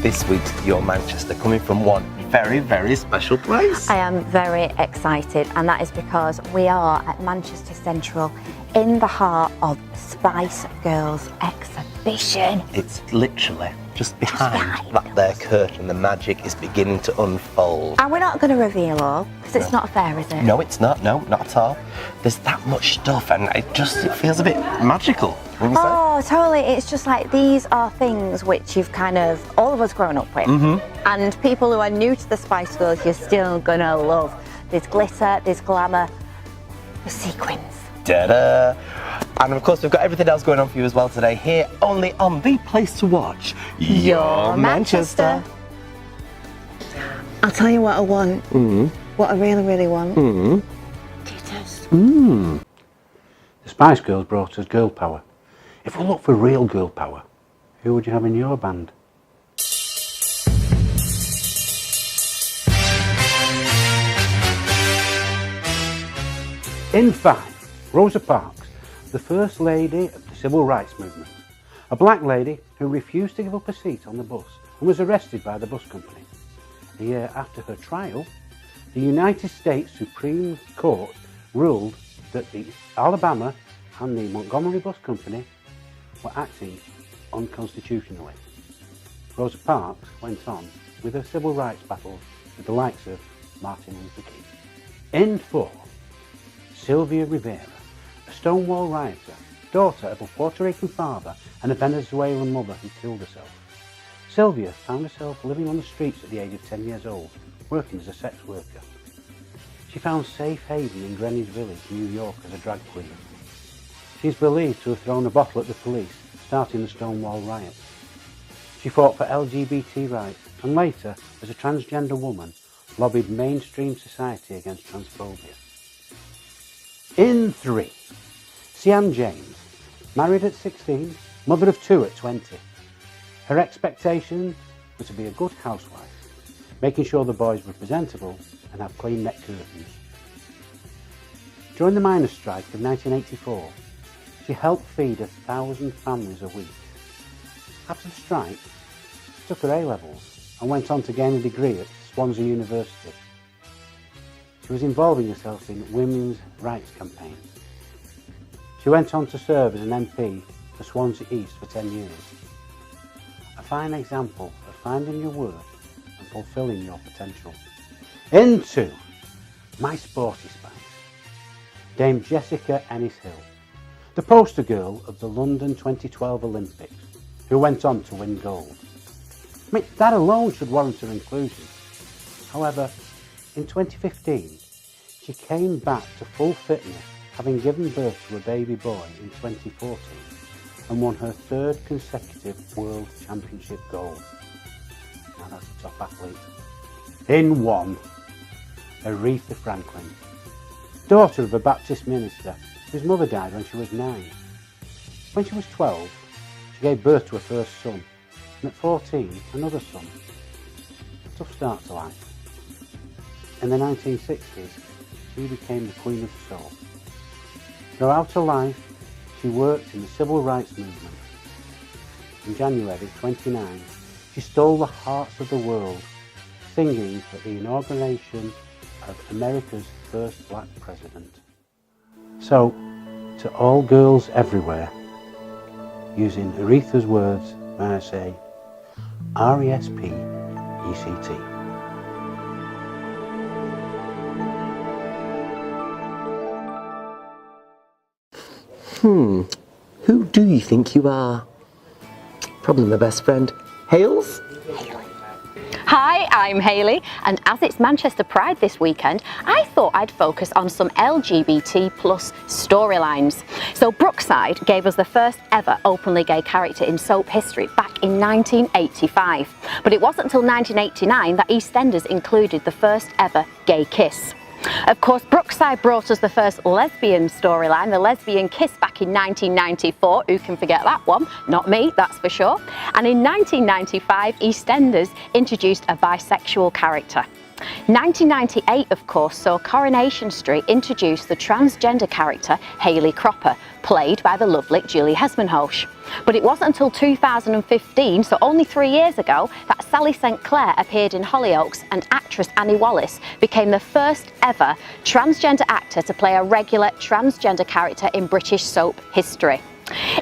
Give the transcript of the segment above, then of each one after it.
this week's Your Manchester, coming from one very, very special place. I am very excited, and that is because we are at Manchester Central in the heart of Spice Girls exhibition. It's literally just behind that there curtain. The magic is beginning to unfold. And we're not going to reveal all, because it's not fair, is it? No, it's not. No, not at all. There's that much stuff, and it feels a bit magical. Oh, totally. It's just like these are things which you've kind of, all of us grown up with. And people who are new to the Spice Girls, you're still going to love. There's glitter, there's glamour, there's sequins. Da-da! And of course, we've got everything else going on for you as well today, here only on the place to watch, Your Manchester. I'll tell you what I want. What I really, really want. Titters. The Spice Girls brought us girl power. If we look for real girl power, who would you have in your band? In 5, Rosa Parks, the First Lady of the Civil Rights Movement. A black lady who refused to give up a seat on the bus and was arrested by the bus company. A year after her trial, the United States Supreme Court ruled that the Alabama and the Montgomery Bus Company were acting unconstitutionally. Rosa Parks went on with her civil rights battles with the likes of Martin Luther King. In 4, Sylvia Rivera, a Stonewall rioter, daughter of a Puerto Rican father and a Venezuelan mother who killed herself. Sylvia found herself living on the streets at the age of 10 years old, working as a sex worker. She found safe haven in Greenwich Village, New York, as a drag queen. She is believed to have thrown a bottle at the police, starting the Stonewall riots. She fought for LGBT rights and later, as a transgender woman, lobbied mainstream society against transphobia. In 3, Sian James, married at 16, mother of 2 at 20. Her expectations were to be a good housewife, making sure the boys were presentable and have clean neck curtains. During the miners' strike of 1984, she helped feed 1,000 families a week. After the strike, she took her A-levels and went on to gain a degree at Swansea University. She was involving herself in women's rights campaigns. She went on to serve as an MP for Swansea East for 10 years. A fine example of finding your worth and fulfilling your potential. In 2, My Sporty Spice, Dame Jessica Ennis-Hill, the poster girl of the London 2012 Olympics, who went on to win gold. I mean, that alone should warrant her inclusion. However, in 2015, she came back to full fitness, having given birth to a baby boy in 2014 and won her 3rd consecutive World Championship gold. Now that's a top athlete. In 1, Aretha Franklin, daughter of a Baptist minister whose mother died when she was 9. When she was 12, she gave birth to her first son, and at 14, another son. A tough start to life. In the 1960s, she became the Queen of Soul. Throughout her life, she worked in the civil rights movement. In January 29, she stole the hearts of the world, singing at the inauguration of America's first black president. So, to all girls everywhere, using Aretha's words, may I say, R-E-S-P-E-C-T. Who do you think you are? Probably my best friend, Hales? Hi, I'm Hayley, and as it's Manchester Pride this weekend, I thought I'd focus on some LGBT plus storylines. So Brookside gave us the first ever openly gay character in soap history back in 1985. But it wasn't until 1989 that EastEnders included the first ever gay kiss. Of course, Brookside brought us the first lesbian storyline, the lesbian kiss, back in 1994. Who can forget that one? Not me, that's for sure. And in 1995, EastEnders introduced a bisexual character. 1998, of course, saw Coronation Street introduce the transgender character Hayley Cropper, played by the lovely Julie Hesmondhalgh. But it wasn't until 2015, so only 3 years ago, that Sally St. Clair appeared in Hollyoaks, and actress Annie Wallace became the first ever transgender actor to play a regular transgender character in British soap history.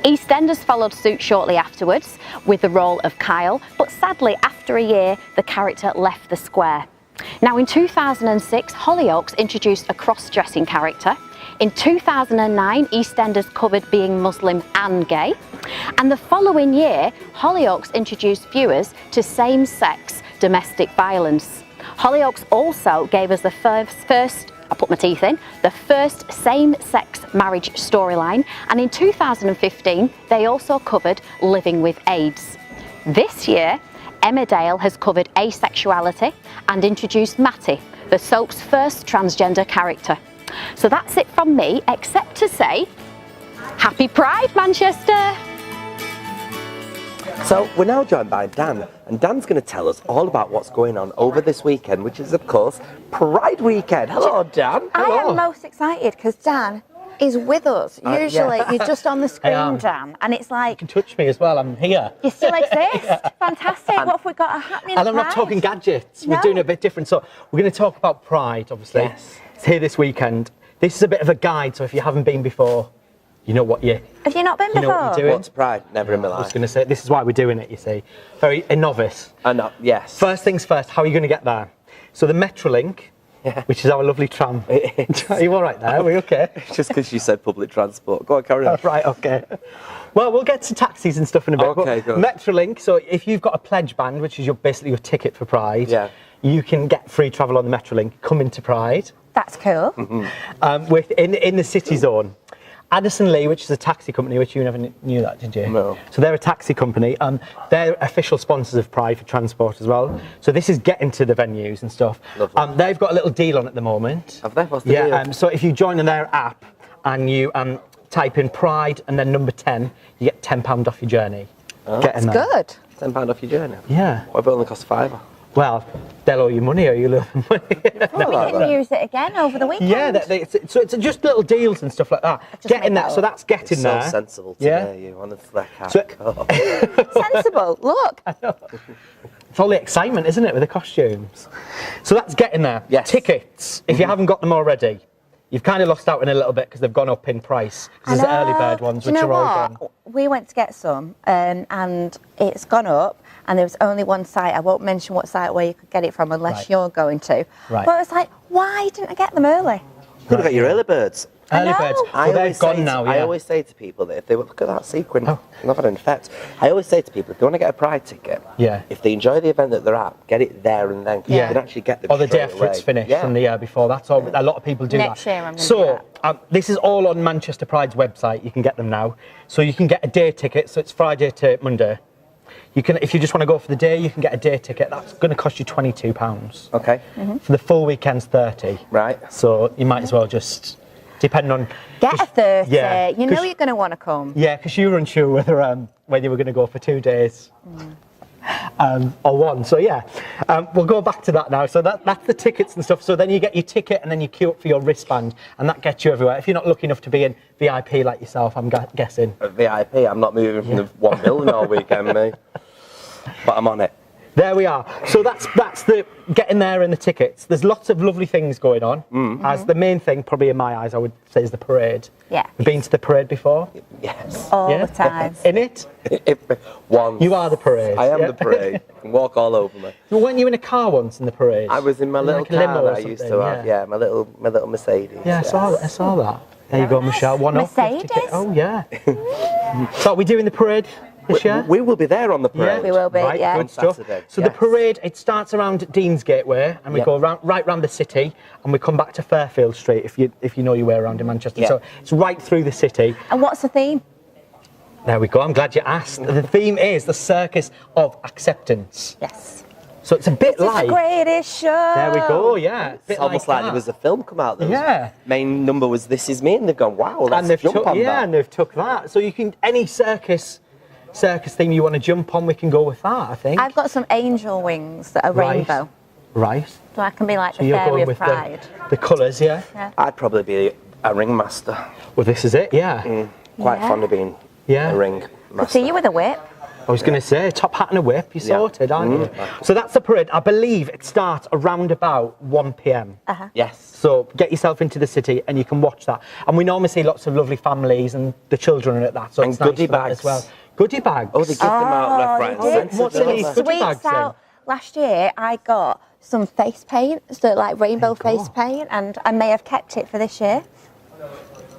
EastEnders followed suit shortly afterwards with the role of Kyle, but sadly after a year the character left the square. Now in 2006 Hollyoaks introduced a cross-dressing character. In 2009 EastEnders covered being Muslim and gay, and the following year Hollyoaks introduced viewers to same-sex domestic violence. Hollyoaks also gave us the first I put my teeth in, the first same-sex marriage storyline, and in 2015 they also covered living with AIDS. This year Emmerdale has covered asexuality and introduced Matty, the soap's first transgender character. So that's it from me, except to say, Happy Pride, Manchester! So we're now joined by Dan, and Dan's going to tell us all about what's going on over this weekend, which is of course Pride Weekend. Hello, Dan. I Hello. am most excited because Dan is with us. Usually yeah. you're just on the screen, am. Dan, and it's like, You can touch me as well, I'm here. you still exist. Fantastic. What have we got happening? And I'm not Pride? talking gadgets, No. we're doing a bit different. So we're going to talk about Pride, obviously. Yes. It's here this weekend. This is a bit of a guide, so if you haven't been before, you know what Have you not been you know before? what you're doing. What's Pride? Never in my I was life. going to say, this is why we're doing it, you see. Very a novice. I know, yes. First things first, how are you going to get there? So the Metrolink, which is our lovely tram. Are you all right there? Are we okay? Just because you said public transport. Go on, carry on. Right, okay. Well, we'll get to taxis and stuff in a bit. Okay, but good. Metrolink, so if you've got a pledge band, which is basically your ticket for Pride, Yeah. you can get free travel on the Metrolink, come into Pride, That's cool. in the city zone. Addison Lee, which is a taxi company, which you never knew that, did you? No. So they're a taxi company. They're official sponsors of Pride for transport as well. So this is getting to the venues and stuff. Lovely. They've got a little deal on at the moment. Have they? What's the Yeah. deal? So if you join on their app and you type in Pride and then number 10, you get £10 off your journey. Getting there. Good. £10 off your journey. Yeah. What if it only costs £5? Well, they'll owe you money or you'll owe them money. We can use it again over the weekend. Yeah, so it's just little deals and stuff like that. Just Getting make that, that so up. that's getting So there. sensible to Yeah. hear you, honestly. I can't So- cope. Sensible. Look. It's all the excitement, isn't it, with the costumes? So that's getting there. Yes. Tickets, if you haven't got them already, you've kind of lost out in a little bit because they've gone up in price. 'Cause there's the early bird ones, Do you which know are all what? gone. We went to get some, and it's gone up. And there was only one site. I won't mention what site where you could get it from unless Right. you're going to. Right. But it's like, why didn't I get them early? Could have got your early birds. Early know. birds, I well, always they've say gone now, I yeah. always say to people that if they look at that sequin, Oh. not had an effect. I always say to people if they want to get a Pride ticket, Yeah. if they enjoy the event that they're at, get it there and then. 'Cause Yeah. you can actually get them Or the day straight after it's away. finished Yeah. from the year before. That's all. A lot of people do Next that. year I'm gonna do So this is all on Manchester Pride's website. You can get them now. So you can get a day ticket. So it's Friday to Monday. You can, if you just want to go for the day, you can get a day ticket. That's going to cost you £22. Okay. For the full weekend's 30. Right. So you might as well just, depending on. Get a 30. Yeah, You know 'cause- you're going to want to come. Yeah, because you were unsure whether you were going to go for 2 days. Or one. So yeah, we'll go back to that now. So that's the tickets and stuff. So then you get your ticket and then you queue up for your wristband, and that gets you everywhere. If you're not lucky enough to be in VIP like yourself, I'm guessing. A VIP, I'm not moving from the 1 million all weekend, me. But I'm on it. There we are. So that's the getting there and the tickets. There's lots of lovely things going on. As the main thing, probably in my eyes, I would say is the parade. Yeah. You've been to the parade before? Yes. All Yeah. the time. In it? Once. You are the parade. I am yeah. the parade. You can walk all over me. Well, weren't you in a car once in the parade? I was in my little Like a limo car or that I used to something, have. Yeah, my little Mercedes. Yeah, I saw that. There you go, Michelle. One off. Mercedes? Oh, yeah. So are we doing the parade this year? We will be there on the parade. We will be, Right, yeah. good stuff. Saturday, So yes. the parade, it starts around Dean's Gateway, and we Yep. go right round the city, and we come back to Fairfield Street, if you know your way around in Manchester. Yeah. So it's right through the city. And what's the theme? There we go. I'm glad you asked. The theme is the Circus of Acceptance. Yes. So it's a bit It's like. the greatest show. There we go. Yeah. a bit It's almost like that. there was a film come out. That was- Yeah. Main number was "This Is Me," and they've gone, "Wow, let's and they've jump took, on yeah, that." and they've took that. So you can any circus theme you want to jump on, we can go with that. I think. I've got some angel wings that are Right. rainbow. Right. So I can be like So the you're fairy going of with pride. the colours, yeah? I'd probably be a ringmaster. Well, this is it, yeah. Quite Yeah. fond of being Yeah. a ring Could master. see you with a whip. I was going to say, top hat and a whip, you're Yeah. sorted, aren't you? So that's the parade. I believe it starts around about 1 p.m. Yes. So get yourself into the city and you can watch that. And we normally see lots of lovely families and the children are at that. So And it's nice goodie for that bags. as well. Goodie bags. Oh, they give them out left, right, and they did. centre. What's in these goodie bags Sweets then? out. Last year, I got some face paint, so like rainbow face paint, and I may have kept it for this year.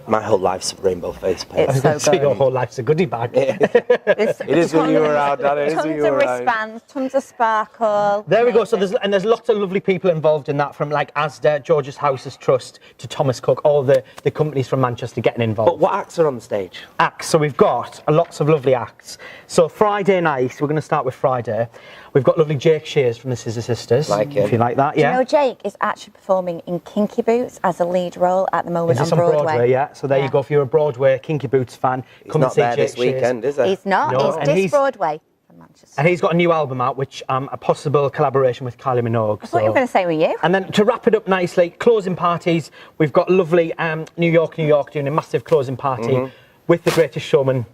My whole life's rainbow face paint. It's So so your good. whole life's a goodie bag. It is when you're around, Dad, it is when Tons you're of around. wristbands, tons of sparkle. There we go. So there's lots of lovely people involved in that, from like Asda, George's Houses Trust to Thomas Cook, all the companies from Manchester getting involved. But what acts are on the stage? Acts. So we've got lots of lovely acts. So Friday night, we're going to start with Friday. We've got lovely Jake Shears from the Scissor Sisters. Like him. If you like that, You yeah. know, Jake is actually performing in Kinky Boots as a lead role at the moment Is this on Broadway. Yeah. So there you go. If you're a Broadway Kinky Boots fan, come Not and see there Jake this weekend, is it? He's not. No, and He's he's- Broadway for Manchester. And he's got a new album out, which a possible collaboration with Kylie Minogue. I thought you were going to say with you. And then to wrap it up nicely, closing parties. We've got lovely New York doing a massive closing party with the Greatest Showman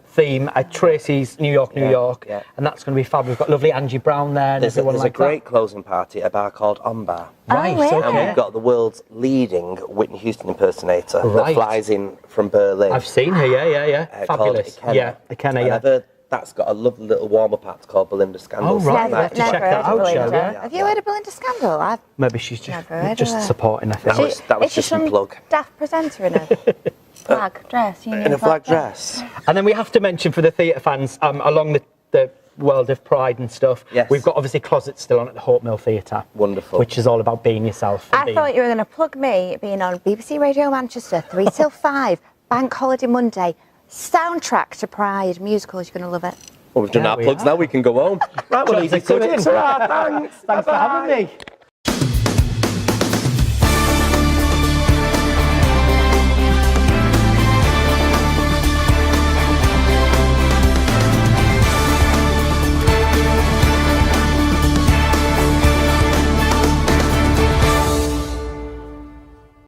theme at Tracy's New York, Yeah. and that's going to be fab. We've got lovely Angie Brown there and There's everyone a like great closing party at a bar called On Bar. that. Right, really? okay. And we've got the world's leading Whitney Houston impersonator Right. that flies in from Berlin. I've seen her, yeah. Fabulous. Called Ikenna. Yeah, Ikenna, And yeah. I've heard that's got a lovely little warm-up act called Belinda Scandal. Oh, right. Something Never- like to check Never that heard of out, Belinda. shall we? Yeah. Have you heard of Belinda Scandal? I've Maybe she's never heard of just her. supporting, I think. That was Is she just a some plug. daft presenter in a flag dress? In a flag dress. And then we have to mention for the theatre fans, along the world of pride and stuff, Yes. we've got obviously Closets still on at the Hope Mill Theatre. Wonderful. Which is all about being yourself. and I being- thought you were going to plug me being on BBC Radio Manchester 3 till 5, Bank Holiday Monday, soundtrack to Pride musicals. You're going to love it. Well, we've done There our we plugs are. now, we can go home. Right, we'll leave you to it. Thanks for having me.